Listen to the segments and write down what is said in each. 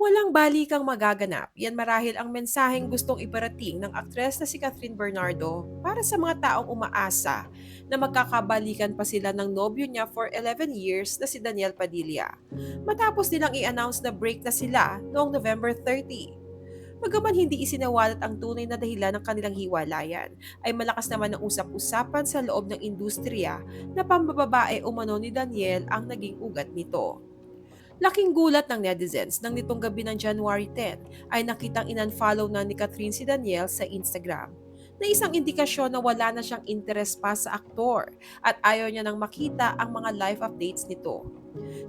Walang balikang magaganap. Yan marahil ang mensaheng gustong iparating ng aktres na si Catherine Bernardo para sa mga taong umaasa na magkakabalikan pa sila ng nobyo niya for 11 years na si Daniel Padilla. Matapos nilang i-announce na break na sila noong November 30. Bagaman hindi isinawalat ang tunay na dahilan ng kanilang hiwalayan, ay malakas naman ang usap-usapan sa loob ng industriya na pambababae umano ni Daniel ang naging ugat nito. Laking gulat ng netizens nang nitong gabi ng January 10 ay nakitang in-unfollow na ni Catherine si Daniel sa Instagram, na isang indikasyon na wala na siyang interes pa sa aktor at ayaw niya nang makita ang mga live updates nito.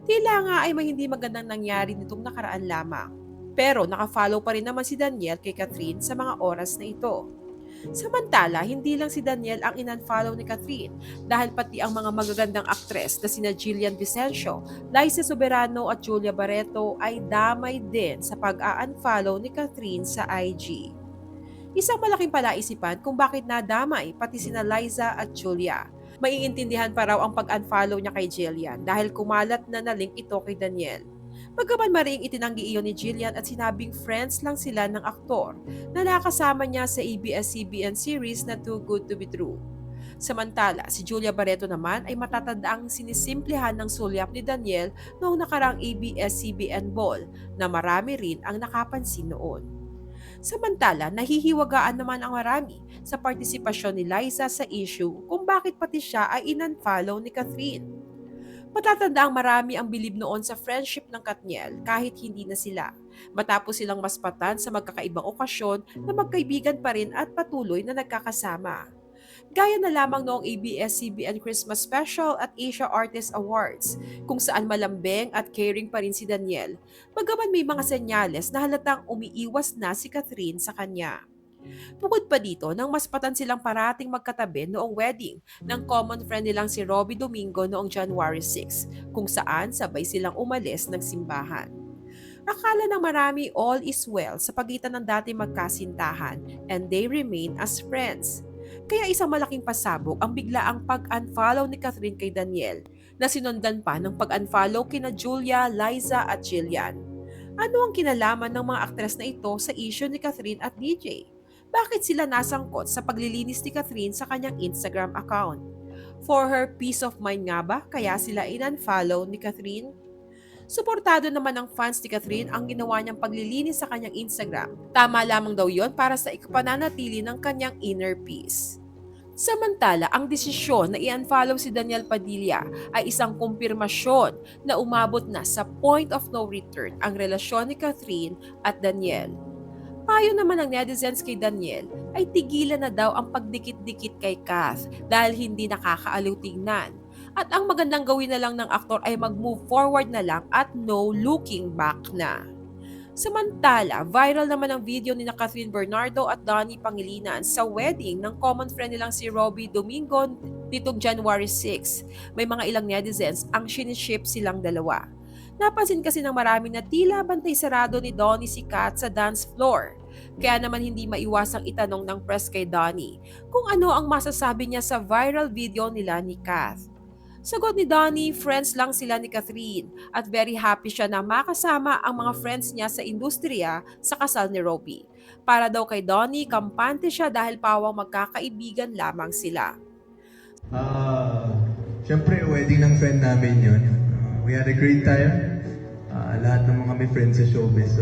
Tila nga ay may hindi magandang nangyari nitong nakaraan lamang. Pero nakafollow pa rin naman si Daniel kay Catherine sa mga oras na ito. Samantala, hindi lang si Daniel ang in-unfollow ni Catherine dahil pati ang mga magagandang aktres na sina Jillian Vicencio, Liza Soberano at Julia Barreto ay damay din sa pag-unfollow ni Catherine sa IG. Isang malaking palaisipan kung bakit nadamay pati sina Liza at Julia. Maiintindihan pa raw ang pag-unfollow niya kay Jillian dahil kumalat na link ito kay Daniel. Bagaman maring itinanggi iyon ni Jillian at sinabing friends lang sila ng aktor na nakasama niya sa ABS-CBN series na Too Good to be True. Samantala, si Julia Barreto naman ay matatandaang sinisimplihan ng sulyap ni Daniel noong nakarang ABS-CBN Ball na marami rin ang nakapansin noon. Samantala, nahihiwagaan naman ang marami sa partisipasyon ni Liza sa issue kung bakit pati siya ay in-unfollow ni Catherine. Matatandaang marami ang bilib noon sa friendship ng Katniel kahit hindi na sila. Matapos silang maspatan sa magkakaibang okasyon na magkaibigan pa rin at patuloy na nagkakasama. Gaya na lamang noong ABS-CBN Christmas Special at Asia Artist Awards, kung saan malambing at caring pa rin si Daniel, bagaman may mga senyales na halatang umiiwas na si Catherine sa kanya. Bukod pa dito, nang maspatan silang parating magkatabi noong wedding ng common friend nilang si Robbie Domingo noong January 6, kung saan sabay silang umalis ng simbahan. Akala ng marami all is well sa pagitan ng dati magkasintahan and they remain as friends. Kaya isang malaking pasabog ang biglaang pag-unfollow ni Catherine kay Daniel na sinundan pa ng pag-unfollow kina Julia, Liza at Jillian. Ano ang kinalaman ng mga aktres na ito sa issue ni Catherine at DJ? Bakit sila nasangkot sa paglilinis ni Catherine sa kanyang Instagram account? For her peace of mind nga ba kaya sila in-unfollow ni Catherine? Suportado naman ng fans ni Catherine ang ginawa niyang paglilinis sa kanyang Instagram. Tama lamang daw yon para sa ikapananatili ng kanyang inner peace. Samantala, ang desisyon na i-unfollow si Daniel Padilla ay isang kumpirmasyon na umabot na sa point of no return ang relasyon ni Catherine at Daniel. Payo naman ng netizens kay Daniel ay tigilan na daw ang pagdikit-dikit kay Kath dahil hindi nakakaaliw tingnan. At ang magandang gawin na lang ng aktor ay mag-move forward na lang at no looking back na. Samantala, viral naman ang video ni na Catherine Bernardo at Donnie Pangilinan sa wedding ng common friend nilang si Robbie Domingo nitong January 6. May mga ilang netizens ang siniship silang dalawa. Napansin kasi ng marami na tila bantay sarado ni Donnie si Kat sa dance floor. Kaya naman hindi maiwasang itanong ng press kay Donnie kung ano ang masasabi niya sa viral video nila ni Kath. Sagot ni Donnie, friends lang sila ni Catherine at very happy siya na makasama ang mga friends niya sa industriya sa kasal ni Robbie. Para daw kay Donnie, kampante siya dahil pawang magkakaibigan lamang sila. Ah, Siyempre, wedding ng friend namin yun. We had a great time. Lahat ng mga may friends sa showbiz, so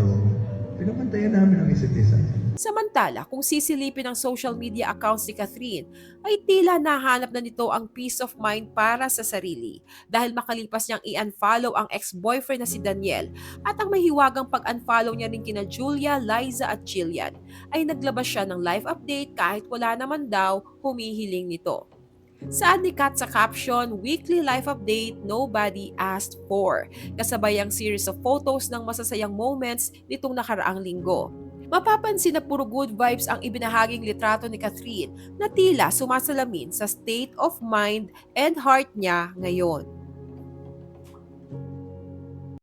pinapantayan namin ang isa't isa. Samantala, kung sisilipin ang social media accounts ni Catherine, ay tila nahanap na nito ang peace of mind para sa sarili dahil makalipas niyang i-unfollow ang ex-boyfriend na si Daniel at ang mahiwagang pag-unfollow niya rin kina Julia, Liza at Jillian ay naglabas siya ng live update kahit wala naman daw humihiling nito. Saan ni Kat sa caption, weekly life update nobody asked for, kasabay ang series of photos ng masasayang moments nitong nakaraang linggo. Mapapansin na puro good vibes ang ibinahaging litrato ni Catherine na tila sumasalamin sa state of mind and heart niya ngayon.